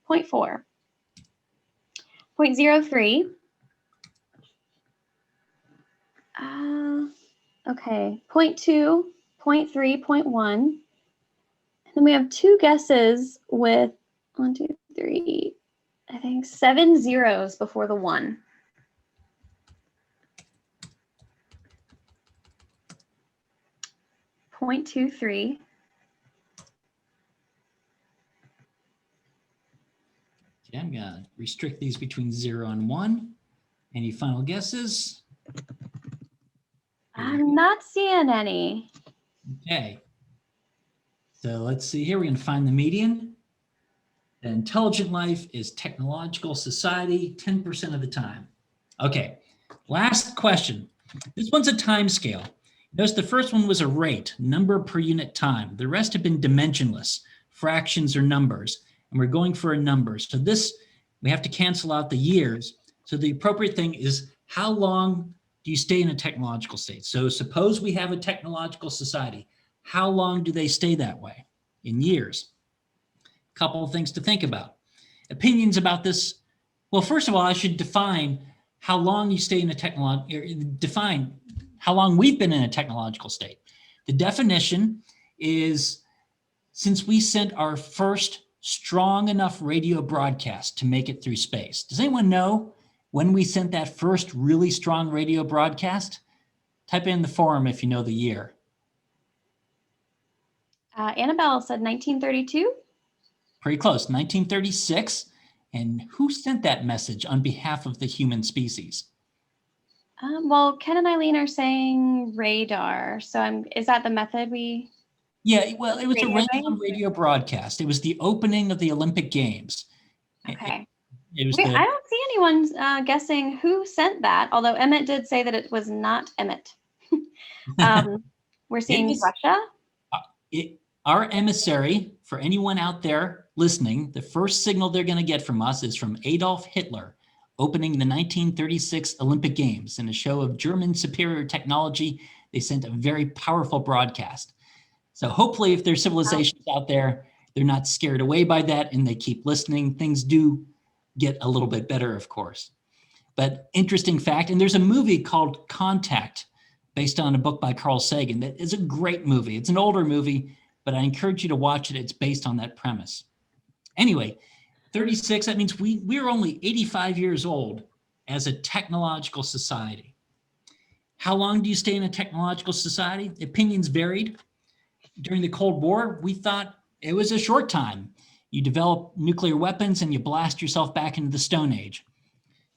[SPEAKER 1] 0.4, 0.03. Okay, 0.2, 0.3, 0.1. And then we have two guesses with 1, 2, 3, I think 7 zeros before the 1. .23.
[SPEAKER 2] Okay, I'm gonna restrict these between 0 and 1. Any final guesses?
[SPEAKER 1] I'm not seeing any.
[SPEAKER 2] Okay. So let's see here. We're going to find the median. The intelligent life is technological society 10% of the time. Okay. Last question. This one's a time scale. Notice the first one was a rate, number per unit time. The rest have been dimensionless, fractions or numbers. And we're going for a number. So this, we have to cancel out the years. So the appropriate thing is how long do you stay in a technological state? So suppose we have a technological society. How long do they stay that way? In years. A couple of things to think about. Opinions about this. Well, first of all, I should define how long you stay in a define how long we've been in a technological state. The definition is since we sent our first strong enough radio broadcast to make it through space. Does anyone know when we sent that first really strong radio broadcast? Type in the forum if you know the year.
[SPEAKER 1] Annabelle said 1932.
[SPEAKER 2] Pretty close, 1936. And who sent that message on behalf of the human species?
[SPEAKER 1] Well, Ken and Eileen are saying radar. So is that the method we?
[SPEAKER 2] Yeah, well, it was a radio broadcast. It was the opening of the Olympic Games.
[SPEAKER 1] Okay.
[SPEAKER 2] I
[SPEAKER 1] don't see anyone guessing who sent that, although Emmett did say that it was not Emmett. We're seeing Russia.
[SPEAKER 2] Our emissary, for anyone out there listening, the first signal they're going to get from us is from Adolf Hitler opening the 1936 Olympic Games. In a show of German superior technology, they sent a very powerful broadcast. So hopefully if there's civilizations out there, they're not scared away by that and they keep listening. Things do get a little bit better, of course. But interesting fact, and there's a movie called Contact based on a book by Carl Sagan that is a great movie. It's an older movie, but I encourage you to watch it. It's based on that premise. Anyway, 36, that means we're only 85 years old as a technological society. How long do you stay in a technological society? Opinions varied. During the Cold War, we thought it was a short time. You develop nuclear weapons and you blast yourself back into the Stone Age.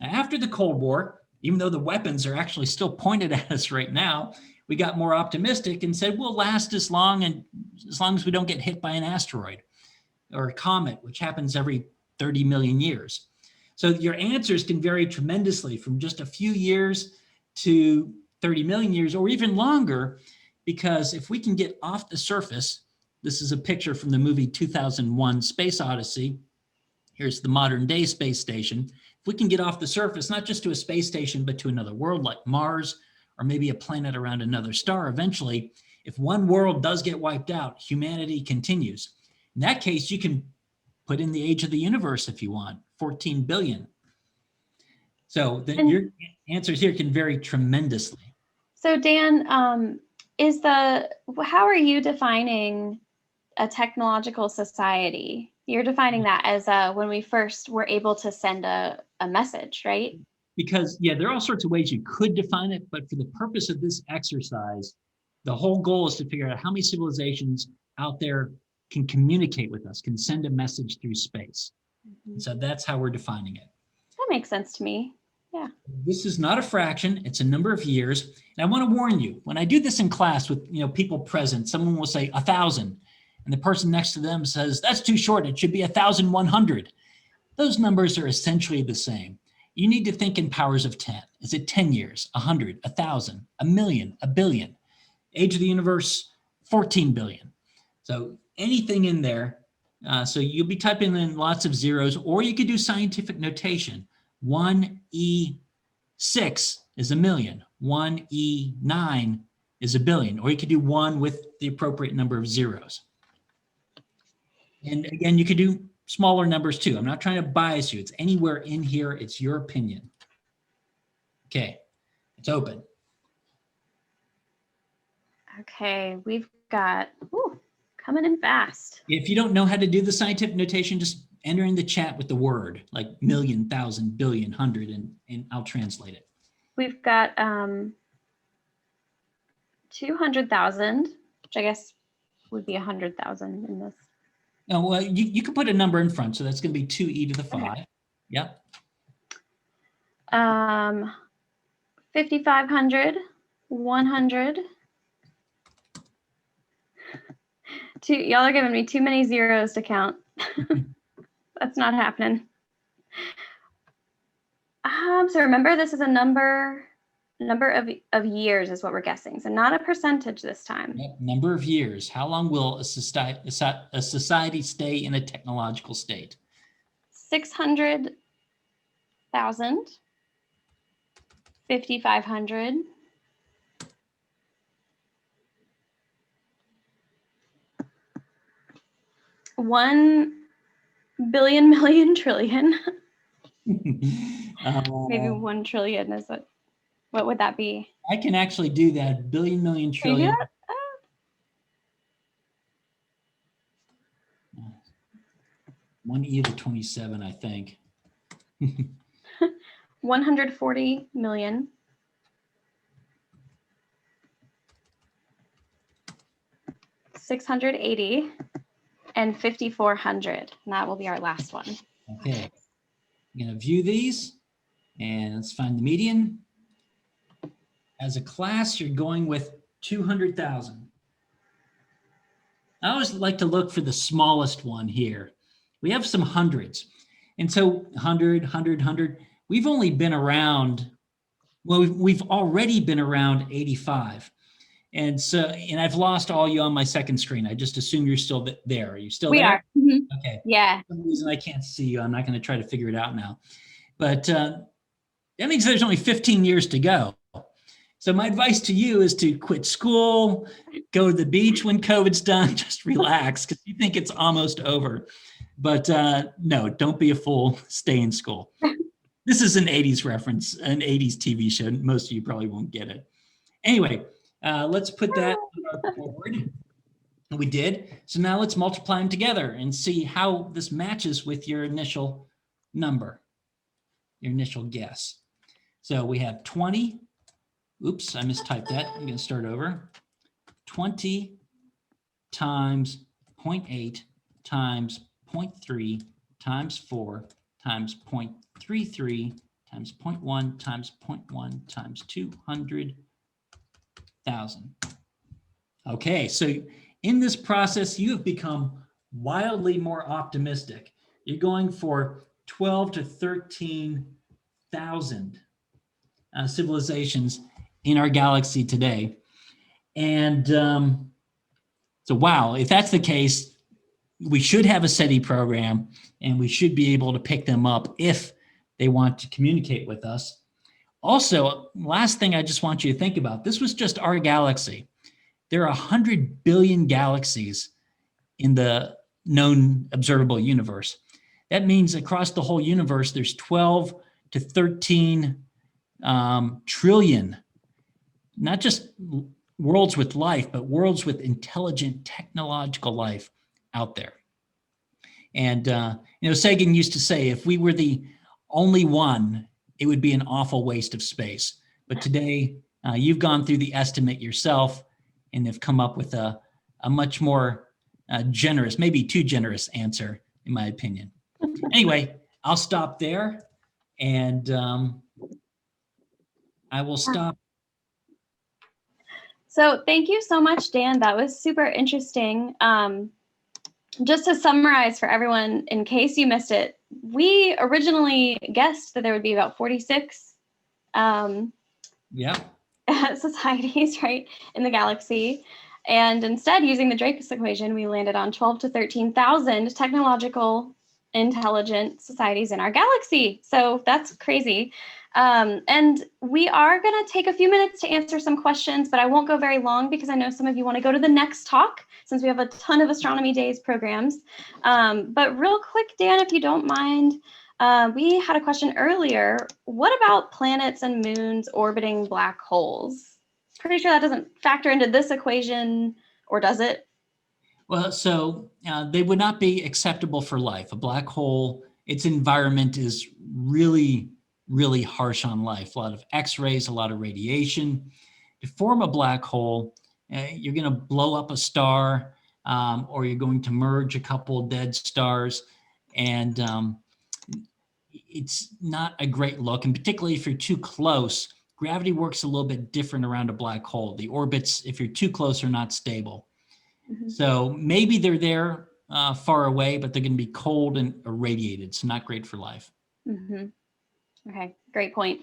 [SPEAKER 2] Now, after the Cold War, even though the weapons are actually still pointed at us right now, we got more optimistic and said we'll last as long as we don't get hit by an asteroid or a comet, which happens every 30 million years. So your answers can vary tremendously from just a few years to 30 million years or even longer, because if we can get off the surface, this is a picture from the movie 2001 Space Odyssey. Here's the modern day space station. If we can get off the surface, not just to a space station, but to another world like Mars, or maybe a planet around another star, eventually, if one world does get wiped out, humanity continues. In that case, you can put in the age of the universe if you want, 14 billion. So your answers here can vary tremendously.
[SPEAKER 1] So Dan, how are you defining a technological society? You're defining that as when we first were able to send a message, right?
[SPEAKER 2] Because, yeah, there are all sorts of ways you could define it, but for the purpose of this exercise, the whole goal is to figure out how many civilizations out there can communicate with us, can send a message through space. Mm-hmm. So that's how we're defining it.
[SPEAKER 1] That makes sense to me. Yeah.
[SPEAKER 2] This is not a fraction, it's a number of years. And I want to warn you, when I do this in class with people present, someone will say 1,000, and the person next to them says, that's too short, it should be 1,100. Those numbers are essentially the same. You need to think in powers of 10. Is it 10 years, 100, 1,000, a million, a billion? Age of the universe, 14 billion. So anything in there. So you'll be typing in lots of zeros, or you could do scientific notation. 1E6 is a million. 1E9 is a billion. Or you could do 1 with the appropriate number of zeros. And again, you could do smaller numbers too. I'm not trying to bias you. It's anywhere in here. It's your opinion. Okay, it's open.
[SPEAKER 1] Okay, we've got, coming in fast.
[SPEAKER 2] If you don't know how to do the scientific notation, just enter in the chat with the word, like million, thousand, billion, hundred, and I'll translate it.
[SPEAKER 1] We've got 200,000, which I guess would be 100,000 in this.
[SPEAKER 2] No, well, you can put a number in front, so that's going to be 2e to the 5. Okay. Yep.
[SPEAKER 1] 5,500, 100. Y'all are giving me too many zeros to count. That's not happening. So remember, this is a number of years is what we're guessing. So not a percentage this time.
[SPEAKER 2] Yep. Number of years. How long will a society stay in a technological state?
[SPEAKER 1] 600,000, 5,500, 1 billion, million, trillion. Maybe 1 trillion is what would that be?
[SPEAKER 2] I can actually do that. Billion, million, trillion.
[SPEAKER 1] Can you do that?
[SPEAKER 2] 1e to the 27, I think.
[SPEAKER 1] 140 million. 680 and 5,400. And that will be our last one.
[SPEAKER 2] Okay. I'm going to view these and let's find the median. As a class, you're going with 200,000. I always like to look for the smallest one here. We have some hundreds. And so 100, 100, 100. We've only been around, well, we've already been around 85. And so, and I've lost all you on my second screen. I just assume you're still there. Are you still there?
[SPEAKER 1] We are. Mm-hmm.
[SPEAKER 2] Okay.
[SPEAKER 1] Yeah.
[SPEAKER 2] For some reason I can't see you. I'm not going to try to figure it out now. But that means there's only 15 years to go. So my advice to you is to quit school, go to the beach when COVID's done, just relax because you think it's almost over. But no, don't be a fool. Stay in school. This is an 80s reference, an 80s TV show. Most of you probably won't get it. Anyway, let's put that forward. We did. So now let's multiply them together and see how this matches with your initial number, your initial guess. So we have 20. Oops, I mistyped that. I'm going to start over. 20 times 0.8 times 0.3 times 4 times 0.33 times 0.1 times 0.1 times 200,000. Okay, so in this process, you have become wildly more optimistic. You're going for 12 to 13,000 civilizations in our galaxy today. And so, wow, if that's the case, we should have a SETI program and we should be able to pick them up if they want to communicate with us. Also, last thing I just want you to think about, this was just our galaxy. There are 100 billion galaxies in the known observable universe. That means across the whole universe, there's 12 to 13 trillion, not just worlds with life, but worlds with intelligent technological life out there. And, Sagan used to say, if we were the only one, it would be an awful waste of space. But today, you've gone through the estimate yourself and have come up with a much more generous, maybe too generous answer, in my opinion. Anyway, I'll stop there. And I will stop.
[SPEAKER 1] So thank you so much, Dan. That was super interesting. Just to summarize for everyone, in case you missed it, we originally guessed that there would be about 46
[SPEAKER 2] Yeah.
[SPEAKER 1] societies, right, in the galaxy. And instead, using the Drake's equation, we landed on 12 to 13,000 technological intelligent societies in our galaxy. So that's crazy. And we are going to take a few minutes to answer some questions, but I won't go very long because I know some of you want to go to the next talk since we have a ton of Astronomy Days programs. But real quick, Dan, if you don't mind, we had a question earlier. What about planets and moons orbiting black holes? Pretty sure that doesn't factor into this equation, or does it?
[SPEAKER 2] Well, so they would not be acceptable for life. A black hole, its environment is really, really harsh on life. A lot of X-rays, a lot of radiation. To form a black hole, you're going to blow up a star, or you're going to merge a couple of dead stars, and it's not a great look. And particularly if you're too close, gravity works a little bit different around a black hole. The orbits, if you're too close, are not stable. Mm-hmm. So maybe they're there far away, but they're going to be cold and irradiated, so not great for life.
[SPEAKER 1] Mm-hmm. Okay, great point.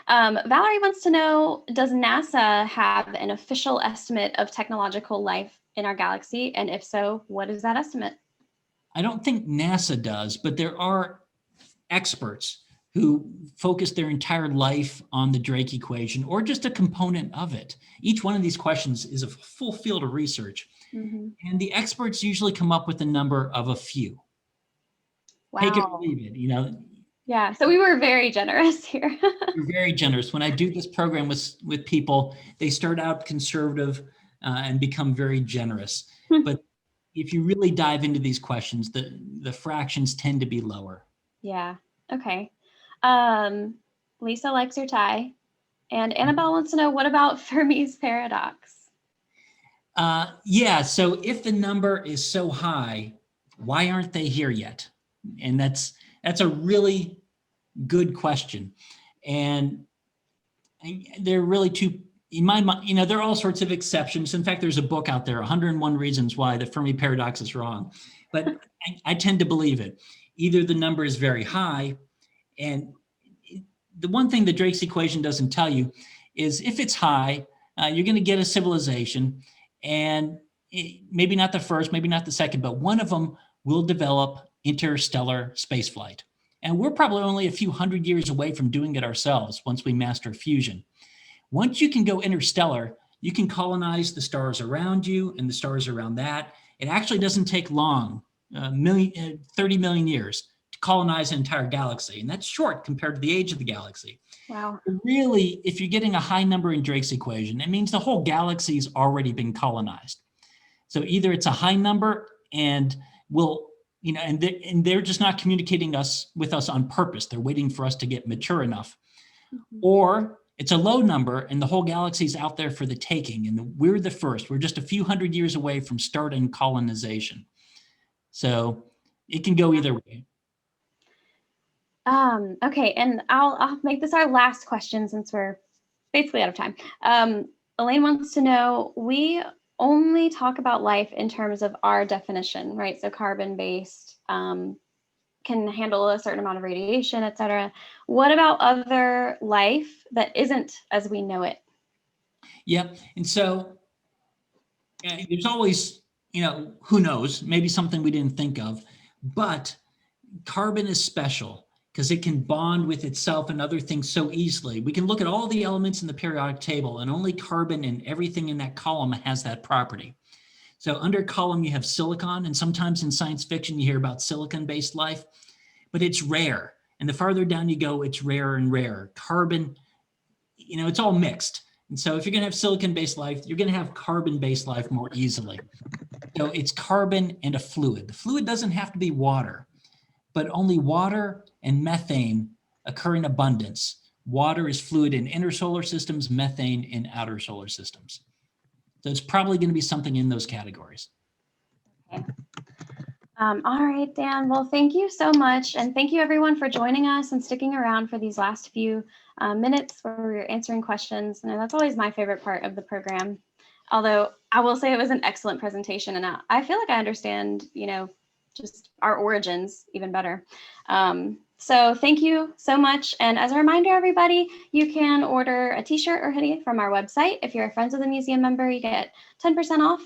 [SPEAKER 1] Valerie wants to know, does NASA have an official estimate of technological life in our galaxy? And if so, what is that estimate?
[SPEAKER 2] I don't think NASA does, but there are experts who focus their entire life on the Drake equation or just a component of it. Each one of these questions is a full field of research. Mm-hmm. And the experts usually come up with a number of a few.
[SPEAKER 1] Wow.
[SPEAKER 2] Take it or leave it, you know.
[SPEAKER 1] Yeah, so we were very generous here.
[SPEAKER 2] We're very generous. When I do this program with people, they start out conservative and become very generous. But if you really dive into these questions, the fractions tend to be lower.
[SPEAKER 1] Yeah, okay. Lisa likes your tie. And Annabelle wants to know, what about Fermi's paradox?
[SPEAKER 2] Yeah, so if the number is so high, why aren't they here yet? And that's a really good question. And they're really two, in my mind, you know, there are all sorts of exceptions. In fact, there's a book out there, 101 Reasons Why the Fermi Paradox is Wrong. But I tend to believe it. Either the number is very high, and the one thing the Drake's equation doesn't tell you is if it's high, you're going to get a civilization, and maybe not the first, maybe not the second, but one of them will develop interstellar spaceflight. And we're probably only a few hundred years away from doing it ourselves once we master fusion. Once you can go interstellar, you can colonize the stars around you and the stars around that. It actually doesn't take long, 30 million years to colonize an entire galaxy. And that's short compared to the age of the galaxy.
[SPEAKER 1] Wow.
[SPEAKER 2] Really, if you're getting a high number in Drake's equation, it means the whole galaxy's already been colonized. So either it's a high number and will, you know, and they're just not communicating with us on purpose. They're waiting for us to get mature enough. Mm-hmm. Or it's a low number and the whole galaxy's out there for the taking. And we're the first. We're just a few hundred years away from starting colonization. So it can go either way.
[SPEAKER 1] Okay, and I'll make this our last question since we're basically out of time. Elaine wants to know, we only talk about life in terms of our definition, right? So carbon-based, can handle a certain amount of radiation, et cetera. What about other life that isn't as we know it?
[SPEAKER 2] Yeah, and so there's always, you know, who knows, maybe something we didn't think of, but carbon is special because it can bond with itself and other things so easily. We can look at all the elements in the periodic table and only carbon and everything in that column has that property. So under column, you have silicon, and sometimes in science fiction, you hear about silicon-based life, but it's rare. And the farther down you go, it's rarer and rarer. Carbon, you know, it's all mixed. And so if you're going to have silicon-based life, you're going to have carbon-based life more easily. So it's carbon and a fluid. The fluid doesn't have to be water, but only water and methane occur in abundance. Water is fluid in inner solar systems, methane in outer solar systems. So it's probably going to be something in those categories.
[SPEAKER 1] Okay. All right, Dan. Well, thank you so much. And thank you everyone for joining us and sticking around for these last few minutes where we're answering questions. And that's always my favorite part of the program. Although I will say it was an excellent presentation, and I feel like I understand, just our origins even better. So thank you so much. And as a reminder, everybody, you can order a t-shirt or hoodie from our website. If you're a Friends of the Museum member, you get 10% off.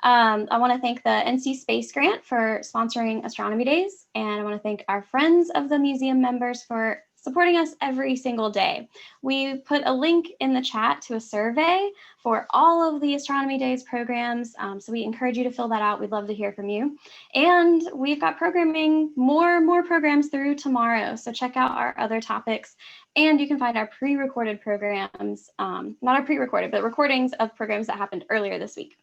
[SPEAKER 1] I want to thank the NC Space Grant for sponsoring Astronomy Days, and I want to thank our Friends of the Museum members for supporting us every single day. We put a link in the chat to a survey for all of the Astronomy Days programs, so we encourage you to fill that out. We'd love to hear from you. And we've got programming, more programs through tomorrow, so check out our other topics. And you can find our pre-recorded programs, not our pre-recorded, but recordings of programs that happened earlier this week.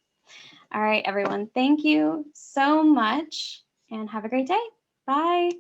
[SPEAKER 1] All right, everyone, thank you so much and have a great day. Bye.